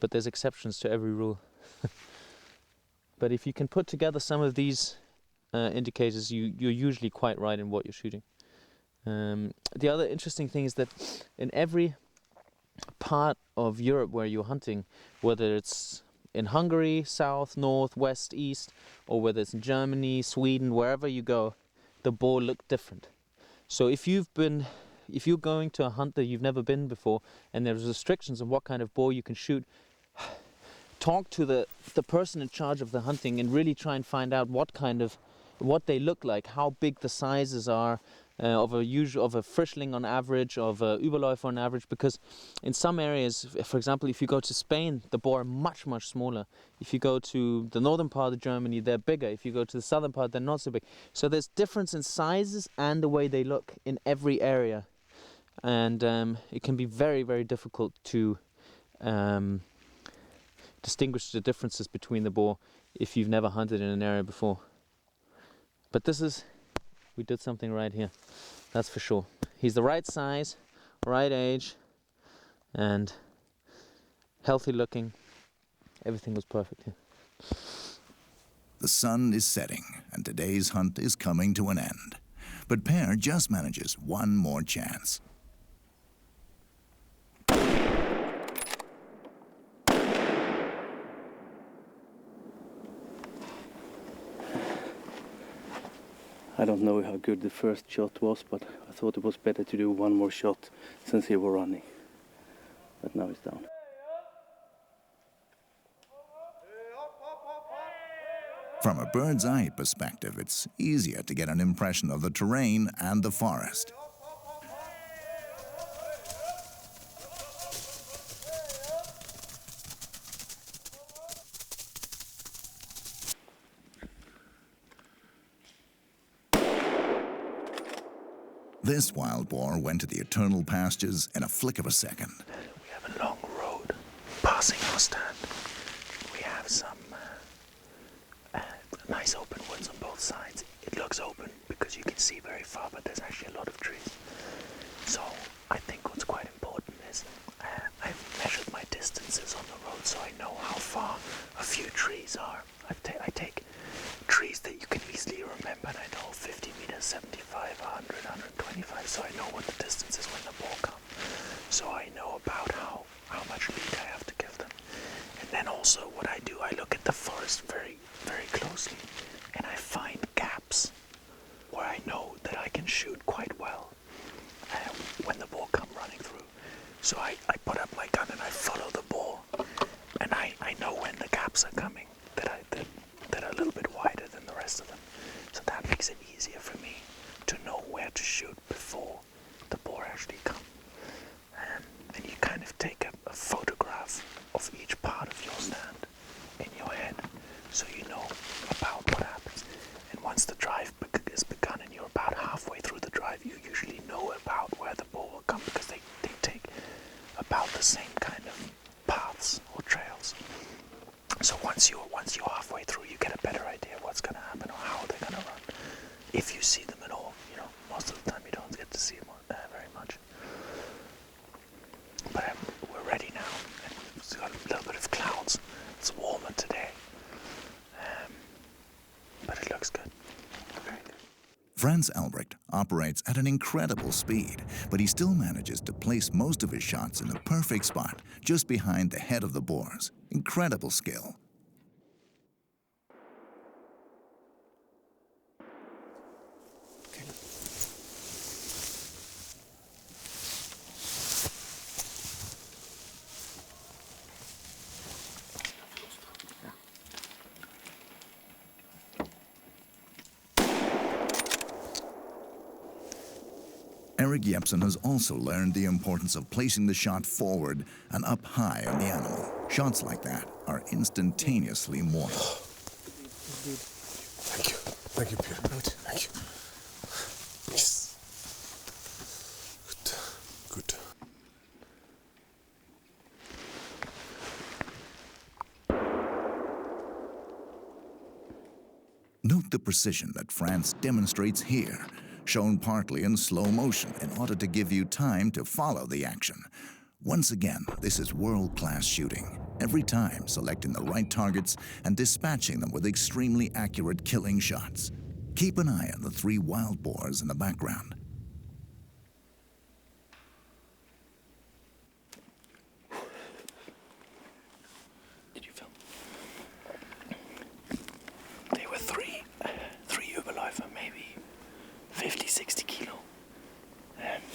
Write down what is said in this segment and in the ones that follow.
but there's exceptions to every rule. But if you can put together some of these indicators, you're usually quite right in what you're shooting. The other interesting thing is that in every part of Europe where you're hunting, whether it's in Hungary, south, north, west, east, or whether it's in Germany, Sweden, wherever you go, the boar look different. So if you're going to a hunt that you've never been before and there's restrictions on what kind of boar you can shoot, talk to the person in charge of the hunting and really try and find out what they look like, how big the sizes are of a frischling on average, of a Überläufer on average, because in some areas, for example, if you go to Spain, the boar are much, much smaller. If you go to the northern part of Germany, they're bigger. If you go to the southern part, they're not so big. So there's difference in sizes and the way they look in every area. And it can be very, very difficult to distinguish the differences between the boar if you've never hunted in an area before. But we did something right here, that's for sure. He's the right size, right age, and healthy looking. Everything was perfect here. The sun is setting, and today's hunt is coming to an end. But Per just manages one more chance. I don't know how good the first shot was, but I thought it was better to do one more shot since he was running. But now he's down. From a bird's eye perspective, it's easier to get an impression of the terrain and the forest. This wild boar went to the eternal pastures in a flick of a second. We have a long road passing our stand. We have some nice open woods on both sides. It looks open because you can see very far, but there's actually a lot of trees. So I think what's quite important is I've measured my distances on the road so I know how far a few trees are. I take trees that you can easily remember, and I know 50 meters, 75, 100, 125, so I know what the distance is when the boar comes. So I know about how much lead I have to give them. And then also what I do, I look at the forest very, very closely, and I find gaps where I know that I can shoot quite well when the boar come running through. So I put up my gun and I follow the boar, and I know when the gaps are coming that are a little bit wider than the rest of them. So that makes it easier for me to know where to shoot before the boar actually comes. And you kind of take a photograph of each part of your stand in your head, so you know about what happens. And once the drive is begun and you're about halfway through the drive, you usually know about where the boar will come, because they take about the same kind of paths or trails. So once you're halfway through, you get a better idea what's going to happen or how they're going to run. If you see them at all, most of the time you don't get to see them very much. But we're ready now, and we've got a little bit of clouds. It's warmer today, but it looks good. Very good. Franz Albrecht operates at an incredible speed, but he still manages to place most of his shots in the perfect spot, just behind the head of the boars. Incredible skill. Eric Jepsen has also learned the importance of placing the shot forward and up high on the animal. Shots like that are instantaneously mortal. Thank you. Thank you, Peter. Good. Thank you. Yes. Good. Note the precision that Franz demonstrates here, shown partly in slow motion in order to give you time to follow the action. Once again, this is world-class shooting, every time selecting the right targets and dispatching them with extremely accurate killing shots. Keep an eye on the 3 wild boars in the background. Did you film? They were three Überläufer, maybe 50, 60 kilo.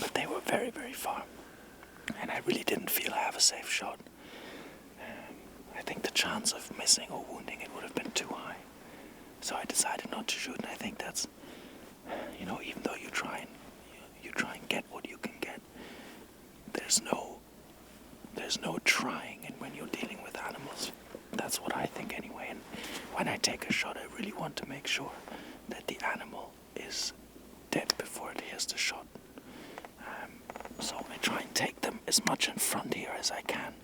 But they were very, very far. And I really didn't feel I have a safe shot. I think the chance of missing or wounding it would have been too high. So I decided not to shoot, and I think that's, even though you try and get what you can get, there's no trying, and when you're dealing with animals, that's what I think anyway. And when I take a shot, I really want to make sure that the animal is dead before it hears the shot. So I try and take them as much in front here as I can,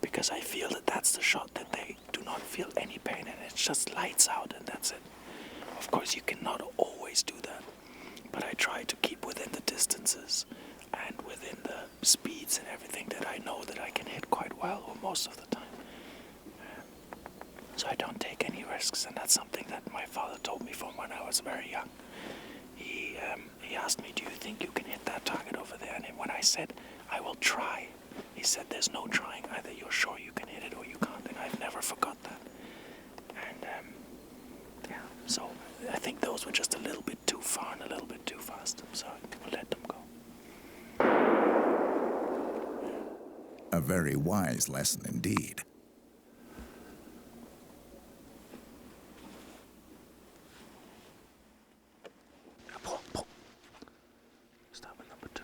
because I feel that that's the shot that they do not feel any pain, and it's just lights out and that's it. Of course, you cannot always do that, but I try to keep within the distances and within the speeds and everything that I know that I can hit quite well, or most of the time. So I don't take any risks, and that's something that my father told me from when I was very young. He asked me, do you think you can hit that target over there? And when I said, I will try, he said, there's no trying. Either you're sure you can hit it or you can't, and I've never forgot that. And, so I think those were just a little bit too far and a little bit too fast, so I let them go. A very wise lesson indeed. Start with number 2.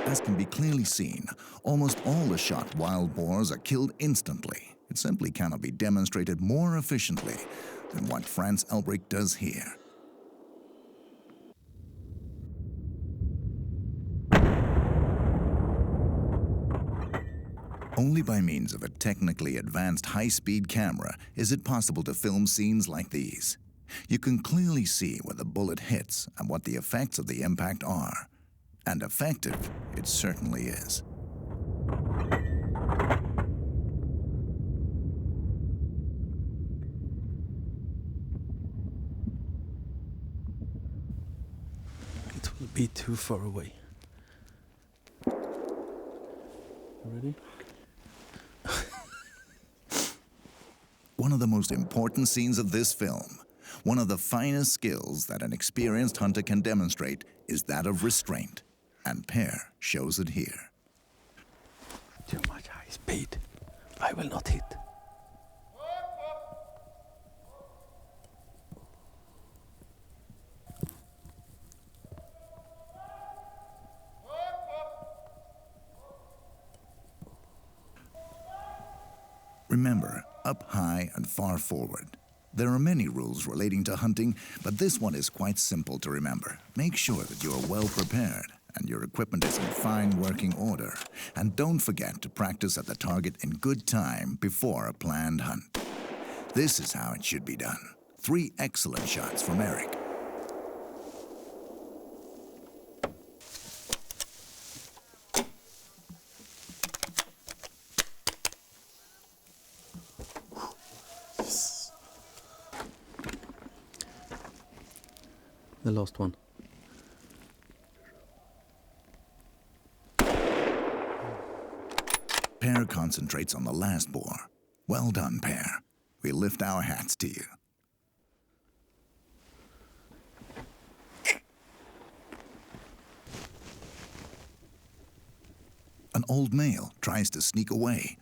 As can be clearly seen, almost all the shot wild boars are killed instantly. It simply cannot be demonstrated more efficiently than what Franz Elbrich does here. Only by means of a technically advanced high-speed camera is it possible to film scenes like these. You can clearly see where the bullet hits and what the effects of the impact are. And effective, it certainly is. It will be too far away. Ready? One of the most important scenes of this film, one of the finest skills that an experienced hunter can demonstrate, is that of restraint. And Per shows it here. Too much high speed. I will not hit. Remember, up high and far forward. There are many rules relating to hunting, but this one is quite simple to remember. Make sure that you are well prepared and your equipment is in fine working order. And don't forget to practice at the target in good time before a planned hunt. This is how it should be done. 3 excellent shots from Eric. The last one. Per concentrates on the last boar. Well done, Per. We lift our hats to you. An old male tries to sneak away.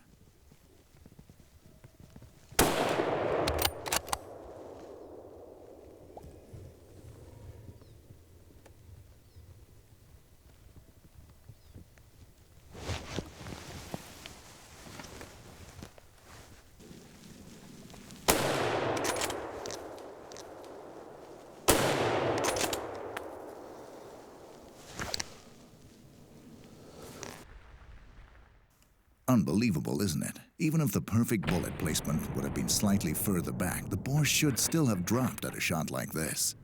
Unbelievable, isn't it? Even if the perfect bullet placement would have been slightly further back, the boar should still have dropped at a shot like this.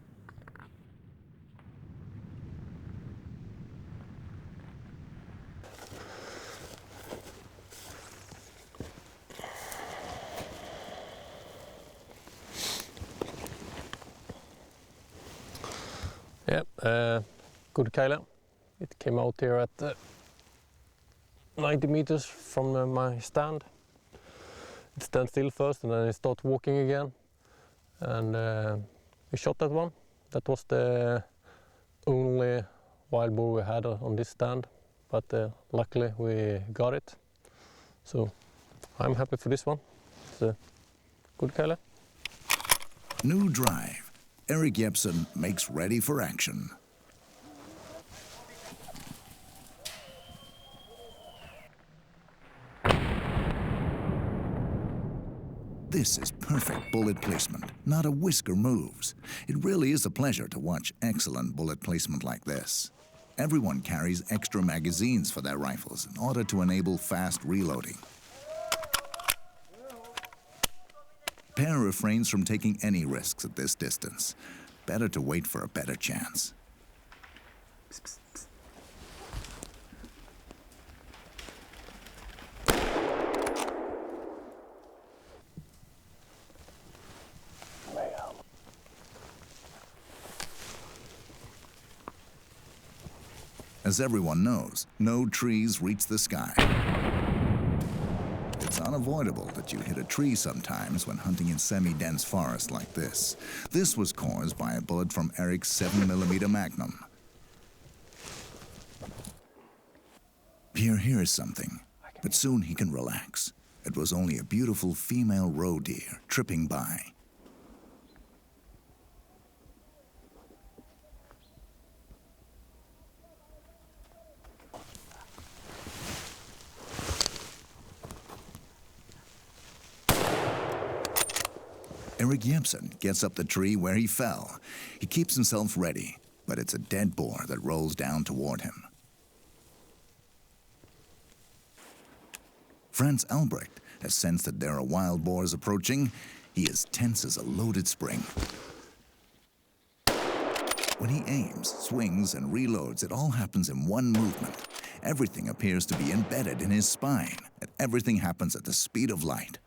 Yeah, good Kaila. It came out here at 90 meters from my stand. It stands still first and then it starts walking again. And we shot that one. That was the only wild boar we had on this stand. But luckily we got it. So I'm happy for this one. It's a good Kaila. New drive. Eric Jepsen makes ready for action. This is perfect bullet placement. Not a whisker moves. It really is a pleasure to watch excellent bullet placement like this. Everyone carries extra magazines for their rifles in order to enable fast reloading. Per refrains from taking any risks at this distance. Better to wait for a better chance. As everyone knows, no trees reach the sky. It's unavoidable that you hit a tree sometimes when hunting in semi-dense forest like this. This was caused by a bullet from Eric's 7mm Magnum. Pierre hears something, but soon he can relax. It was only a beautiful female roe deer tripping by. Eric Jepsen gets up the tree where he fell. He keeps himself ready, but it's a dead boar that rolls down toward him. Franz Albrecht has sensed that there are wild boars approaching. He is tense as a loaded spring. When he aims, swings, and reloads, it all happens in one movement. Everything appears to be embedded in his spine, and everything happens at the speed of light.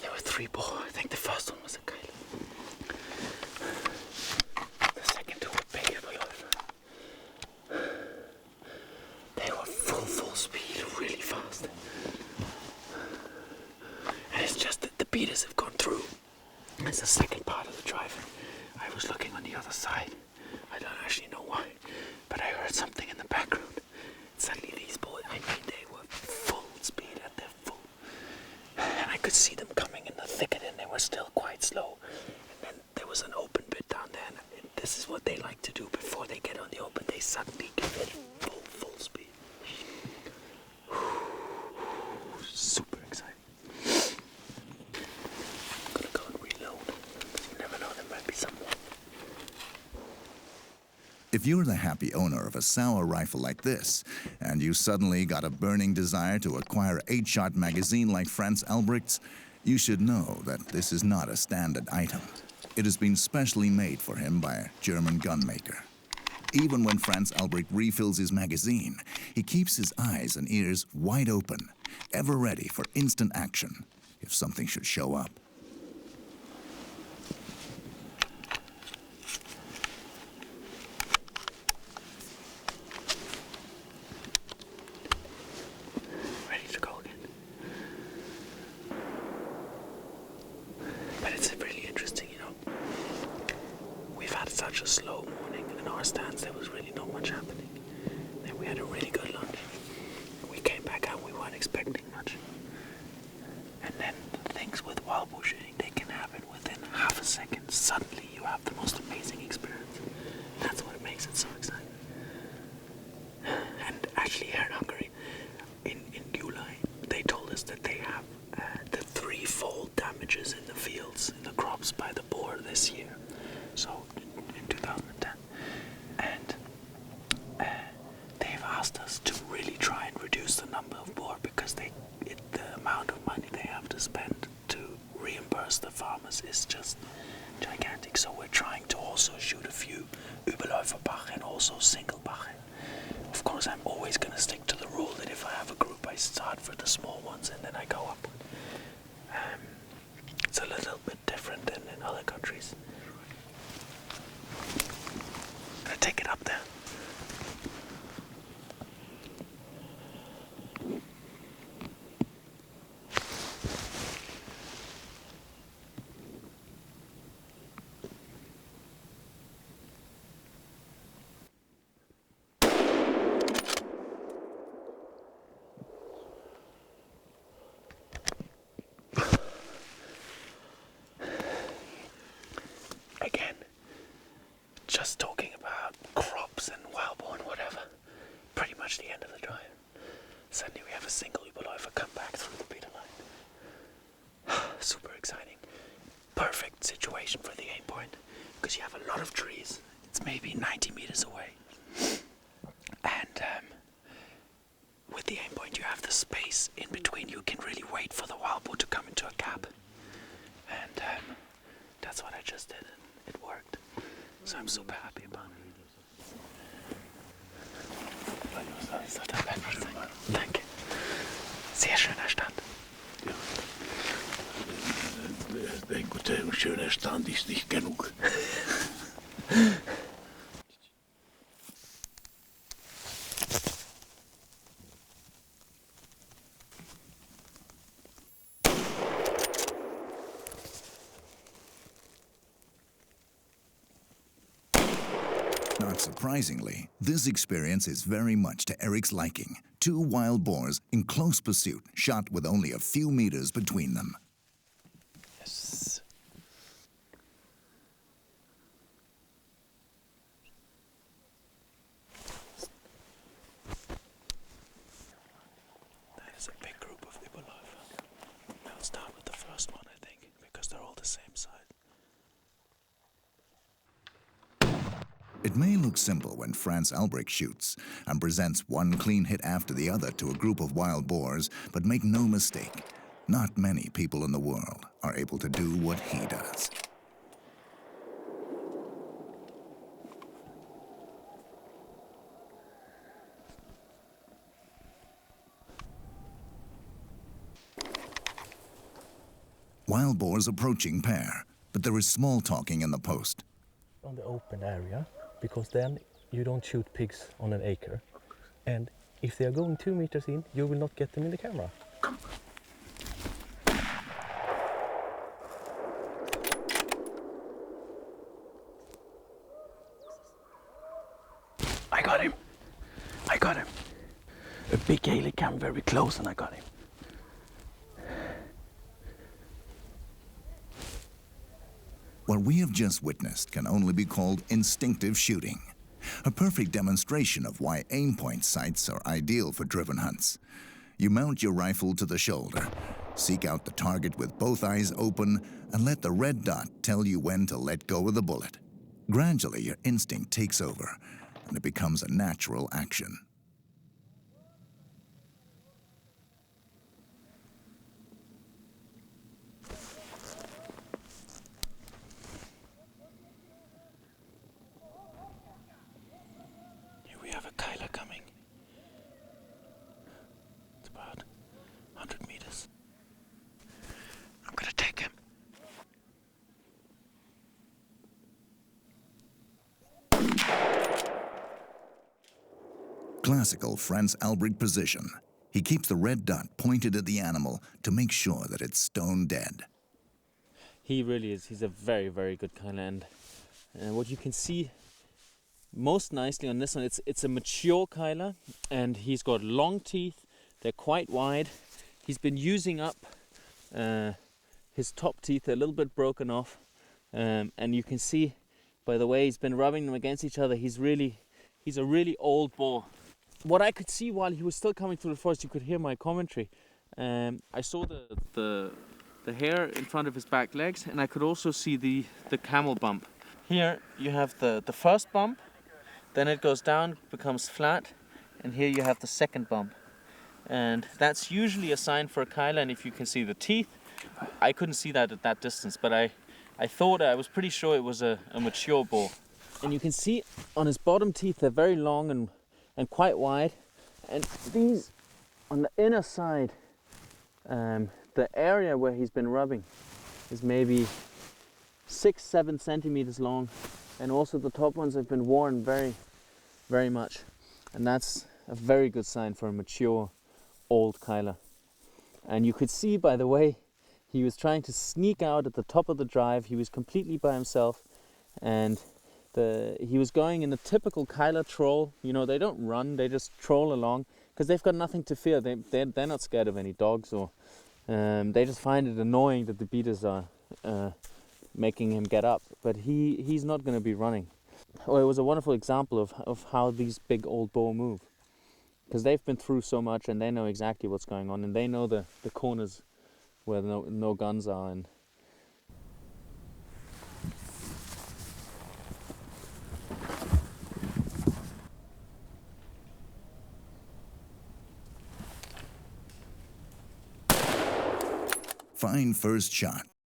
There were 3 boar. I think the first one was a Kaila. The second 2 were big below. They were full speed, really fast. And it's just that the beaters have gone through. It's the second part of the driving. I was looking on the other side. I don't actually know why, but I heard something in the background. Suddenly these boys, I mean, they were full speed at their full. And I could see them coming in the thicket and they were still quite slow. And then there was an open bit down there and this is what they like to do before they get on the open. They suddenly give it full speed. Super exciting. I'm gonna go and reload. You never know, there might be someone. If you're the happy owner of a Sauer rifle like this, and you suddenly got a burning desire to acquire an 8-shot magazine like Franz Albrecht's, you should know that this is not a standard item. It has been specially made for him by a German gun maker. Even when Franz Albrecht refills his magazine, he keeps his eyes and ears wide open, ever ready for instant action if something should show up. Ready to go again. But it's really interesting, you know. We've had such a slow morning. In our stands, there was really not much happening. Then we had a really good lunch. We came back out, we weren't expecting much. And then things with wild boar shooting, they can happen within half a second. Suddenly you have the most amazing experience. That's what makes it so exciting. And actually here in Hungary, in July, they told us that they have the 3-fold damages in the fields, in the crops by the boar this year. So in 2010. And they've asked us to really try and reduce the number of boar because the amount of money they have to spend to reimburse the farmers is just gigantic. So we're trying to also shoot a few Überläuferbach and also Singlebach. Of course, I'm always going to stick to the rule that if I have a group, I start for the small ones and then I go up. It's a little bit different than in other countries. because you have a lot of trees. It's maybe 90 meters away. And with the aim point, you have the space in between. You can really wait for the wild boar to come into a gap. And that's what I just did. It worked. So I'm super happy about it. So, dann bleiben wir sein. Danke. Sehr schöner Stand. Ein guter und schöner Stand ist nicht genug. Not surprisingly, this experience is very much to Eric's liking. 2 wild boars in close pursuit, shot with only a few meters between them. Yes. That is a big group of Überläufer. I'll start with the first one, I think, because they're all the same size. It may look simple when Franz Albrecht shoots and presents one clean hit after the other to a group of wild boars, but make no mistake, not many people in the world are able to do what he does. Wild boars approaching pair, but there is small talking in the post. On the open area, because then you don't shoot pigs on an acre. And if they are going 2 meters in, you will not get them in the camera. I got him. I got him. A big Gaelic came very close and I got him. What we have just witnessed can only be called instinctive shooting, a perfect demonstration of why aim-point sights are ideal for driven hunts. You mount your rifle to the shoulder, seek out the target with both eyes open, and let the red dot tell you when to let go of the bullet. Gradually, your instinct takes over, and it becomes a natural action. Here we have a Kyler coming. It's about 100 meters. I'm gonna take him. Classical Franz Albrecht position. He keeps the red dot pointed at the animal to make sure that it's stone dead. He really is. He's a very, very good Kyler. And what you can see most nicely on this one, it's a mature Kyler, and he's got long teeth. They're quite wide. He's been using up his top teeth. They're a little bit broken off, and you can see by the way he's been rubbing them against each other, he's a really old boar. What I could see while he was still coming through the forest, you could hear my commentary. I saw the hair in front of his back legs, and I could also see the camel bump. Here you have the first bump, then it goes down, becomes flat, and here you have the second bump. And that's usually a sign for a Kyler, and if you can see the teeth, I couldn't see that at that distance, but I was pretty sure it was a mature boar. And you can see on his bottom teeth, they're very long and quite wide, and these on the inner side, the area where he's been rubbing is maybe 6-7 centimeters long, and also the top ones have been worn very, very much, and that's a very good sign for a mature old Kyler. And you could see by the way he was trying to sneak out at the top of the drive. He was completely by himself, and he was going in a typical Kyler troll. You know, they don't run, they just troll along because they've got nothing to fear. They're not scared of any dogs, or they just find it annoying that the beaters are making him get up. But he's not going to be running. Well, it was a wonderful example of how these big old boar move, because they've been through so much and they know exactly what's going on, and they know the corners where no guns are. And Fine first shot.